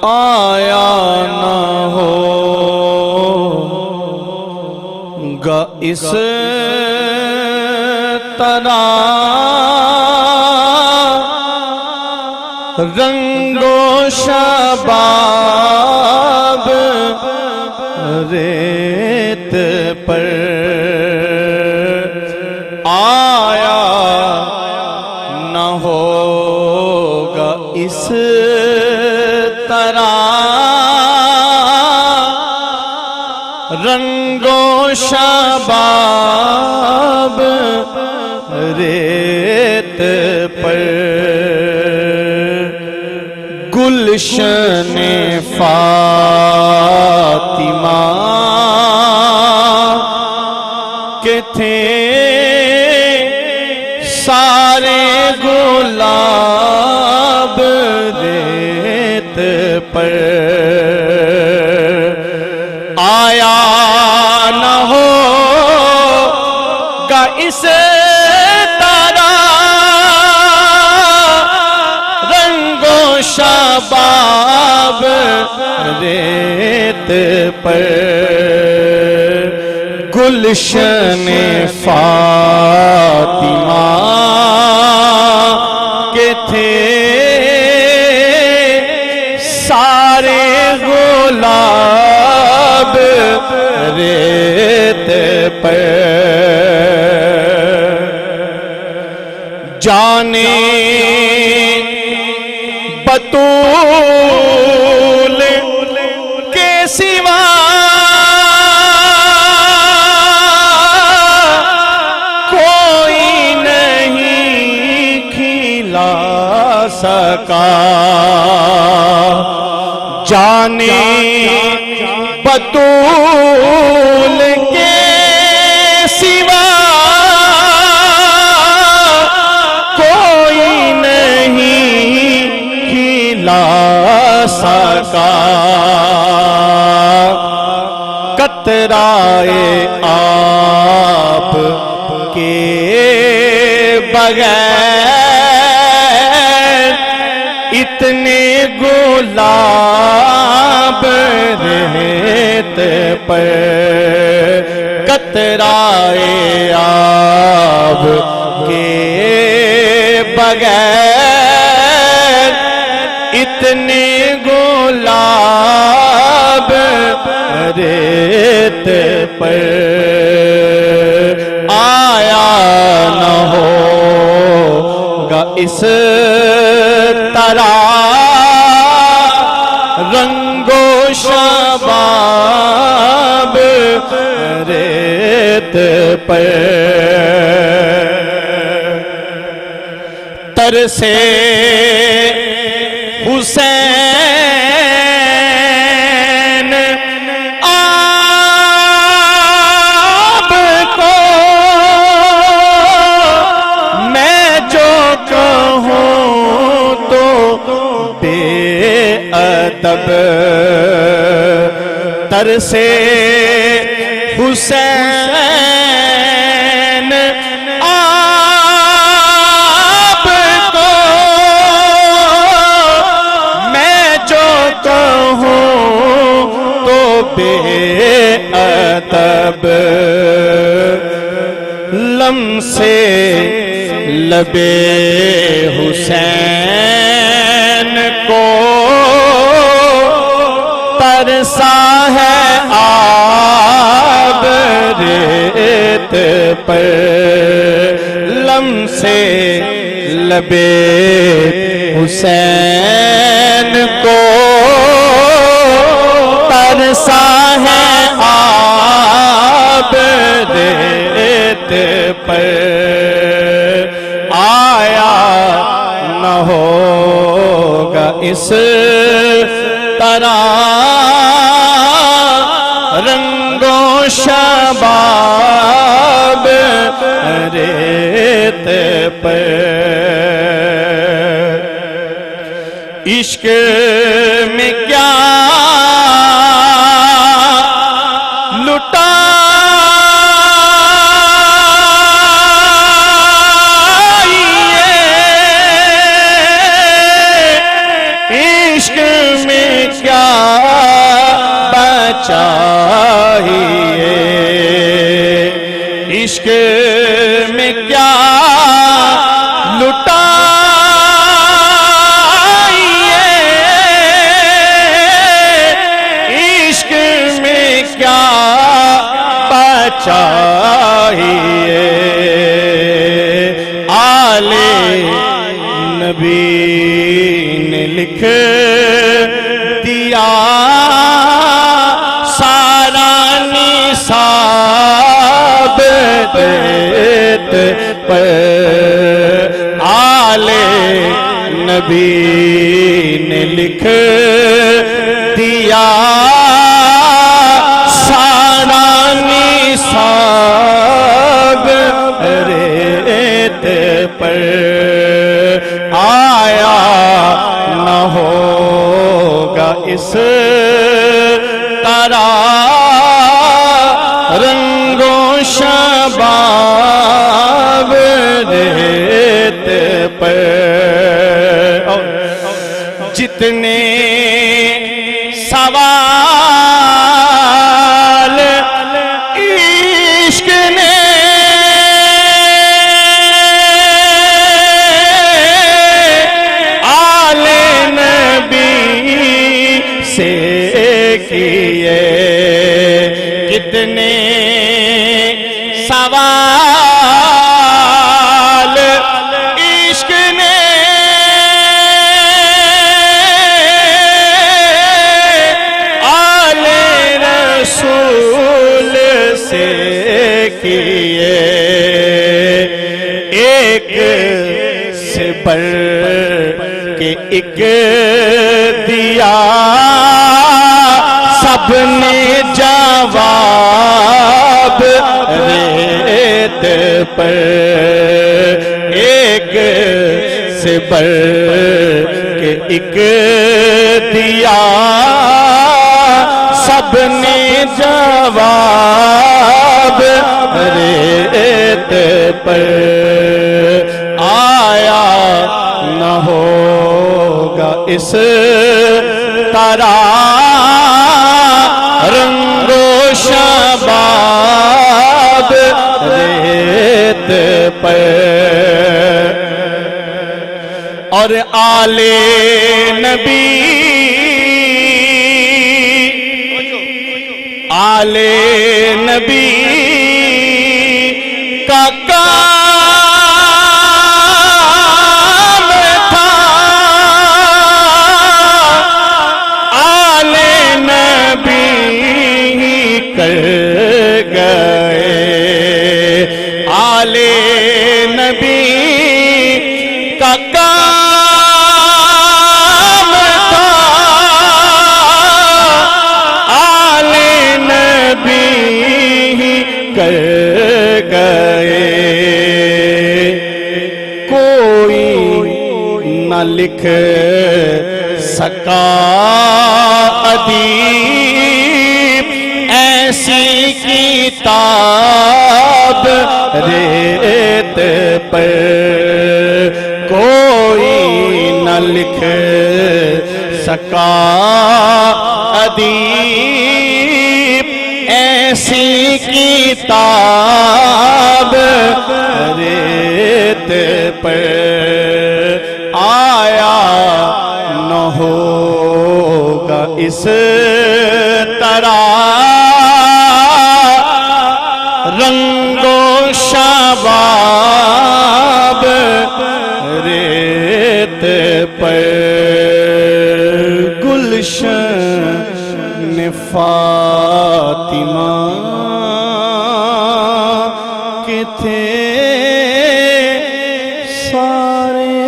آیا نہ ہوگا اس طرح رنگ و شباب ریت پر آیا نہ ہوگا اس طرح رنگ و شباب ریت پر گلشن فاطمہ کے تھے سارے گلاب ریت پر آیا نہ ہوگا اس طرح رنگ و شباب ریت پر گلشن فاطمہ کے تھے سارے گلاب ریت پر جانے بطول کے سوا کوئی نہیں کھلا سکا جانے بطول کے سوا کوئی نہیں کھلا سکا قطرائے آپ کے بغیر اتنے گلاب ریت پر قطرائے آپ کے بغیر اتنے گلاب ریت پر آیا نہ ہوگا اس طرح رنگ و شباب ریت پر ترسے حسین آپ کو میں جو کہوں تو بے ادب ترسے حسین آپ کو میں جو کہوں تو بے ادب لمسے لبے حسین کو ترسا ہے آب ریت پر لمسے لبے حسین کو ترسا ہے آب ریت پر آیا نہ ہوگا اس طرح رنگ و شباب ریت پر عشق میں کیا لٹا چاہیے آل نبی نے لکھ دیا سارا نصاب دیت پر آل نبی نے لکھ دیا سارا نصاب ریت پر آیا نہ ہوگا اس طرح رنگ و شباب ریت پر جتنے سوال عشق نے آل نبی سے کیے کتنے سوال عشق نے آل رسول سے کیے ایک سے بڑھ کے ایک دیا سب نے جواب ریت پر ایک سے بڑھ کے ایک دیا سب نے جواب ریت پر آیا نہ ہوگا اس طرح رنگ و شباب ریت پر اور آل نبی آل نبی کا کام تھا آل نبی کر گئے آل نبی کا کام تھا آل نبی کر گئے کوئی نہ لکھ سکا ادیب ایسی کتاب ریت پر کوئی نہ لکھ سکا ادیب ایسی کتاب ریت پر آیا نہ ہوگا اس طرح رنگ و شباب ریت پر گلشن فاطمہ کے تھے سارے